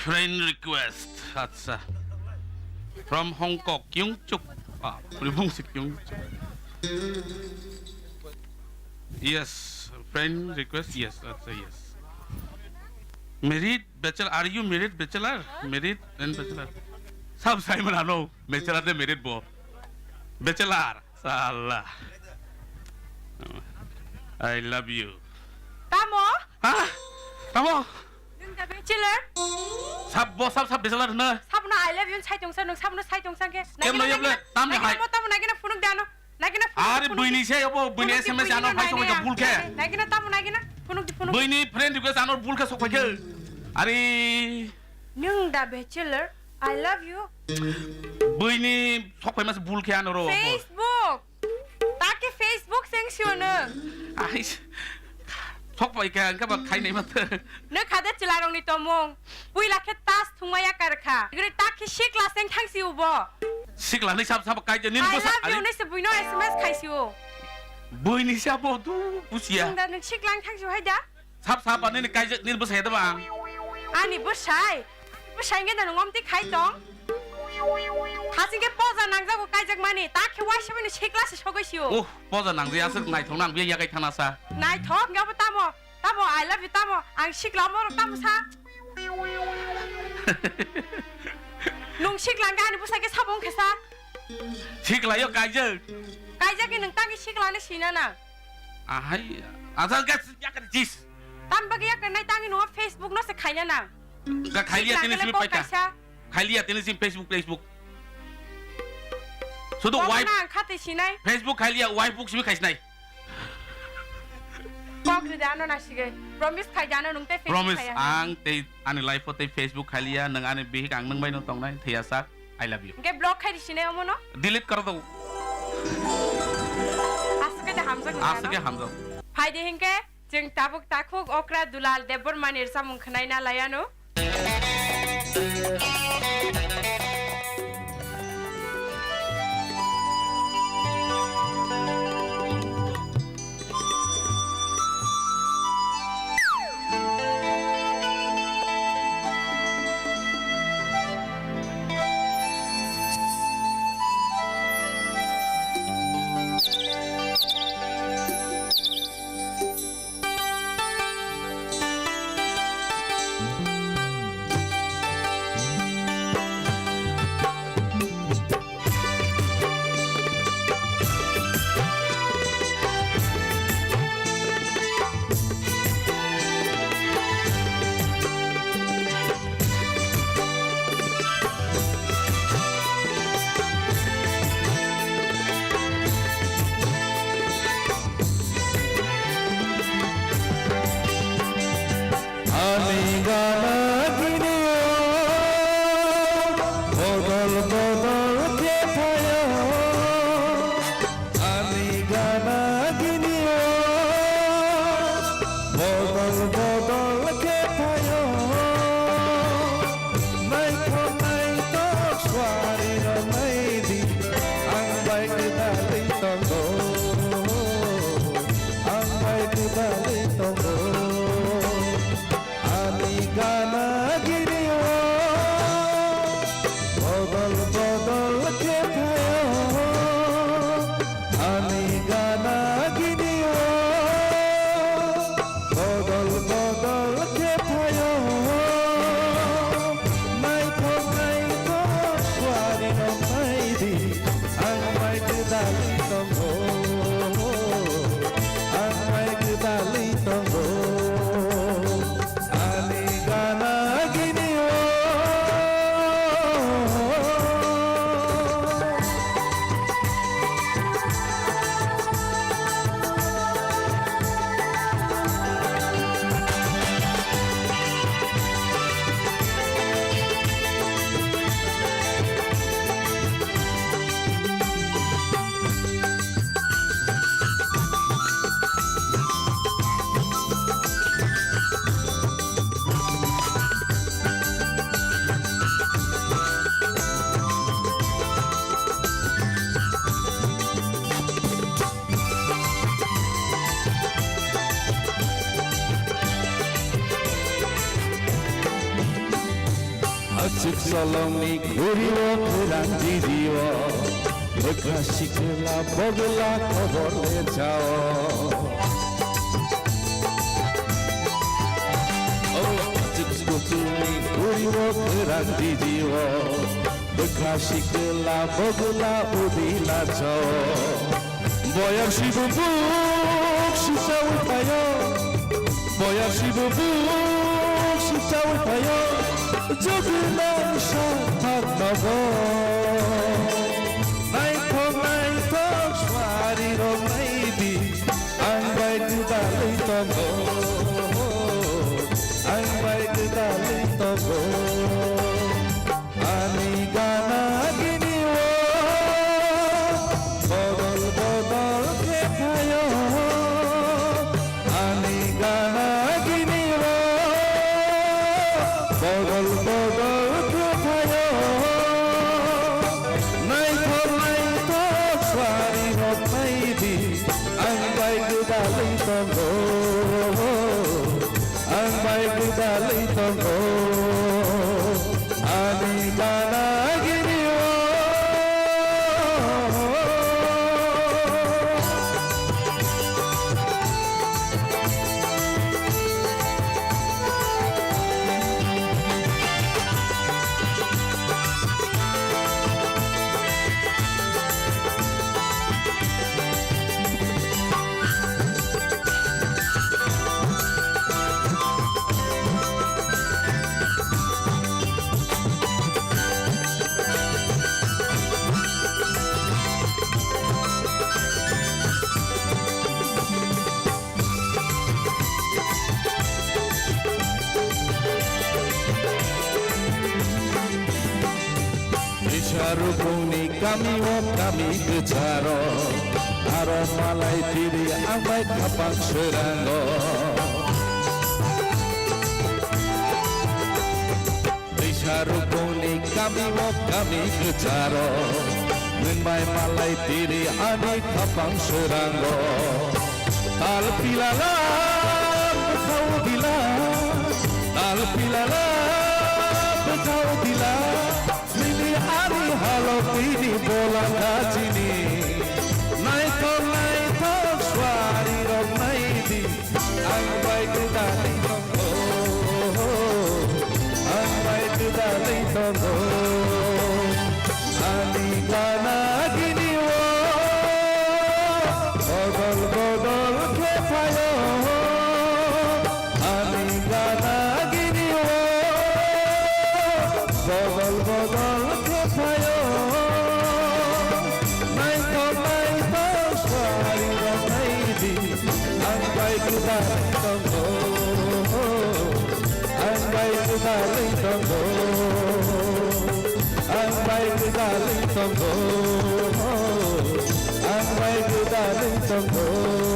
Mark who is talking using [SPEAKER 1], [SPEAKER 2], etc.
[SPEAKER 1] Friend request. 아싸. From Hongkong. 영쪽. 아, 우리 봉식 영쪽. Yes. Friend request. Yes. That's a yes. Married bachelor. Are you married bachelor? Married and bachelor. सब Simon आनो bachelor दे married बो. Bachelor. Salah. I love you.
[SPEAKER 2] Tamo?
[SPEAKER 1] Hah? Tamo?
[SPEAKER 2] Nung da bachelor?
[SPEAKER 1] Sab bachelor na.
[SPEAKER 2] Sabna I love you sai tongsan nung sabna sai tongsan ke.
[SPEAKER 1] Kem na yeble tam ne hai.
[SPEAKER 2] Mo tamo nagina funuk dano. Nagina funuk.
[SPEAKER 1] Are buini se yobo buini SMS ano phai so ka bul ke.
[SPEAKER 2] Nagina tamo nagina funuk di funuk.
[SPEAKER 1] Buini friend request ano bul ke sok phai ke. Are
[SPEAKER 2] Nung da bachelor I love you.
[SPEAKER 1] buini sok phai mas bul ke ano ro.
[SPEAKER 2] Facebook. Take Facebook seng sione.
[SPEAKER 1] Ai sok phai ke ka ba khai nei mat.
[SPEAKER 2] Ne khada chilarong ni tomong. Pui la ke tas thungmaya karkha. Gre take shikla seng thang siu bo.
[SPEAKER 1] Sikla ni sab kai je nin
[SPEAKER 2] I
[SPEAKER 1] bus.
[SPEAKER 2] love you ne se buino SMS khai siu.
[SPEAKER 1] Buini se bo tu busia.
[SPEAKER 2] Nung da nung shiklang thang siu hai da.
[SPEAKER 1] Sab ani kai je nin bus he da ba.
[SPEAKER 2] Ani busai. Busai nge da nung omti khai tong. 하신게 뻗어 낭자고 까적만이 딱히 와시면 시글라스 속으시오.
[SPEAKER 1] 오, 뻗어 낭지 야석 나이 통랑 비야 야가 타나사.
[SPEAKER 2] 나이 더 냐부 따모 I love you 따모 안 시글라모로 따모 사. 농 시글랑가 아니 부사게 사본 개사.
[SPEAKER 1] 시글라요 가이저.
[SPEAKER 2] 까적이 능 땅이 시글라네 시나나.
[SPEAKER 1] 아이, 아사가 약간 지스.
[SPEAKER 2] 땀박이 약간 나이 땅이 농아 페이스북 너스 가냐나.
[SPEAKER 1] 가 가이리아 때는 심 빠이까. 가이리아 때는 심 페이스북. 저도 와이프
[SPEAKER 2] 카트 시나이.
[SPEAKER 1] 페이스북 가이리아 와이프 심이 가이시나이.
[SPEAKER 2] 꼭 안 오나시게. 프로미스 가이자나 농때 페이스북
[SPEAKER 1] Promise
[SPEAKER 2] 가야.
[SPEAKER 1] ang te ani life te Facebook 가이리아 nang ani bihi kang nang bay no tong nai theyasa I love you.
[SPEAKER 2] 이게 블록 카이 시네 어머너.
[SPEAKER 1] Delete कर दो.
[SPEAKER 2] 아스케데 함정.
[SPEAKER 1] आसके हमजो.
[SPEAKER 2] फायदे हिंके जों Tabuk ताखुक अक्रा Dulal देबर मानिर सामुं खनायना लायानो
[SPEAKER 3] 아직 설렁이 그리워 그란 지지워 내가 시끌라 먹을라 거벌레 자오 아직 고통이 그리워 그란 지지워 내가 시끌라 먹을라 어디라 자오 뭐야 시부북 시사올 타요 뭐야 시부북 시사올 타요 저기 난 샤타나고 나이톡 스와리로 나이디 안바이 그달리토고 안바이 그달리토고 아니가 나기니워 보들보들 개타요 아니가 나기니워 보글보글 그타요 나이톡 스와리로 나이디 안바이 그달리토고 안바이 그달리토고 아니가 나기니워 Charu kuni kami wo kami kecaro aro malai diri amai kapang serango Charu kuni kami wo kami kecaro Nengmai malai diri ani kapang serango Tal pilala bekau bila Tal pilala bekau bila Hari halo ini bola kacini Naito swari rong naidi Angbai kudali tongo Angbai kudali tongo Anikana gini wo Bodol bodol kepayo Anikana gini wo Bodol bodol kepayo Naito swari rong naidi Angbai kudali tongo Angbai kudali tongo Angbai kudali tongo Angbai kudali tongo